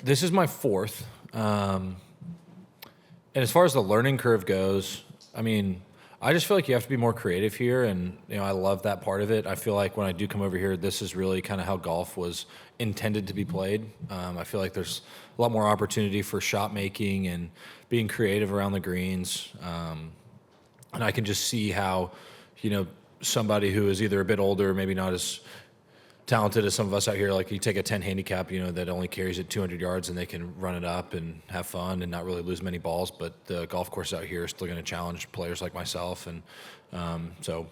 This is my fourth. And as far as the learning curve goes, I mean, I just feel like you have to be more creative here, and I love that part of it. I feel like when I do come over here, this is really kind of how golf was intended to be played. I feel like there's a lot more opportunity for shot making and being creative around the greens, and I can just see how, somebody who is either a bit older, maybe not as talented as some of us out here, like you take a 10 handicap, that only carries it 200 yards and they can run it up and have fun and not really lose many balls. But the golf course out here is still going to challenge players like myself. And so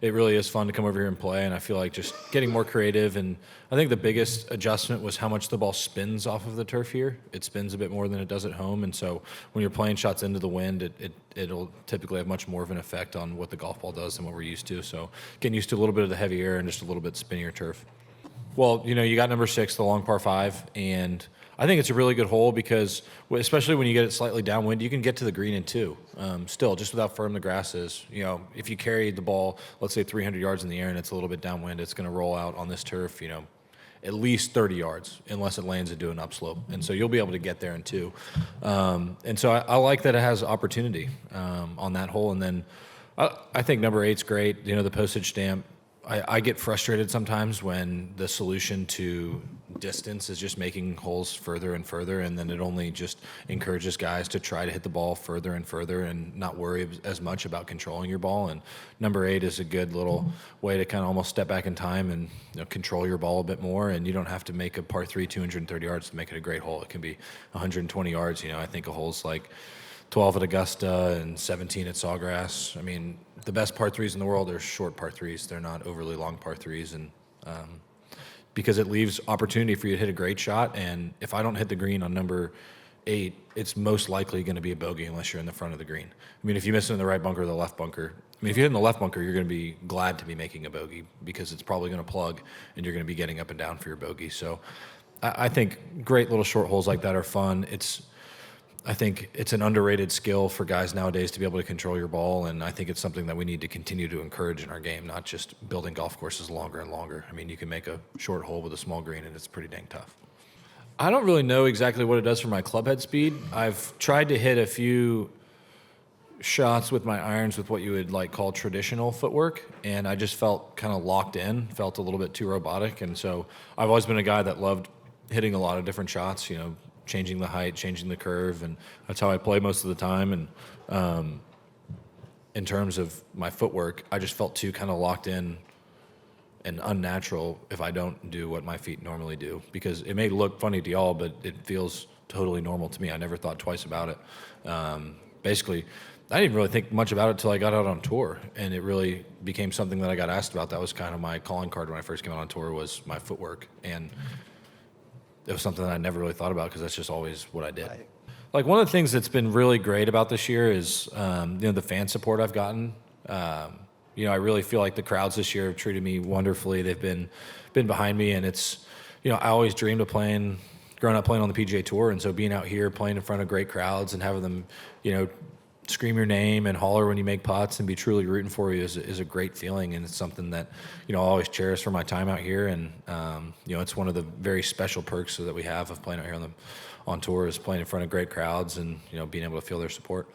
it really is fun to come over here and play. And I feel like just getting more creative. And I think the biggest adjustment was how much the ball spins off of the turf here. It spins a bit more than it does at home. And so when you're playing shots into the wind, it'll typically have much more of an effect on what the golf ball does than what we're used to. So getting used to a little bit of the heavy air and just a little bit spinnier turf. Well, you got number 6, the long par 5, and I think it's a really good hole because, especially when you get it slightly downwind, you can get to the green in 2. Still, just with how firm the grass is. If you carry the ball, let's say 300 yards in the air and it's a little bit downwind, it's going to roll out on this turf, at least 30 yards, unless it lands into an upslope. And so you'll be able to get there in 2. And so I like that it has opportunity on that hole. And then I think number 8's great. The postage stamp. I get frustrated sometimes when the solution to distance is just making holes further and further, and then it only just encourages guys to try to hit the ball further and further and not worry as much about controlling your ball. And number 8 is a good little way to kind of almost step back in time and control your ball a bit more, and you don't have to make a par 3 230 yards to make it a great hole. It can be 120 yards. I think a hole's like 12 at Augusta and 17 at Sawgrass. I mean, the best par 3s in the world are short par 3s. They're not overly long par 3s, and because it leaves opportunity for you to hit a great shot. And if I don't hit the green on number 8, it's most likely going to be a bogey unless you're in the front of the green. I mean, if you miss it in the right bunker or the left bunker, if you hit in the left bunker, you're going to be glad to be making a bogey because it's probably going to plug and you're going to be getting up and down for your bogey. So I think great little short holes like that are fun. I think it's an underrated skill for guys nowadays to be able to control your ball, and I think it's something that we need to continue to encourage in our game, not just building golf courses longer and longer. I mean, you can make a short hole with a small green, and it's pretty dang tough. I don't really know exactly what it does for my club head speed. I've tried to hit a few shots with my irons with what you would call traditional footwork, and I just felt kind of locked in, felt a little bit too robotic, and so I've always been a guy that loved hitting a lot of different shots, changing the height, changing the curve, and that's how I play most of the time. And in terms of my footwork, I just felt too kind of locked in and unnatural if I don't do what my feet normally do, because it may look funny to y'all, but it feels totally normal to me. I never thought twice about it. Basically, I didn't really think much about it until I got out on tour, and it really became something that I got asked about. That was kind of my calling card when I first came out on tour, was my footwork. And it was something that I never really thought about because that's just always what I did. Right. One of the things that's been really great about this year is, the fan support I've gotten. I really feel like the crowds this year have treated me wonderfully. They've been behind me, and it's, I always dreamed of growing up playing on the PGA Tour, and so being out here playing in front of great crowds and having them, scream your name and holler when you make putts and be truly rooting for you is a great feeling, and it's something that I'll always cherish for my time out here. And it's one of the very special perks that we have of playing out here on tour, is playing in front of great crowds and being able to feel their support.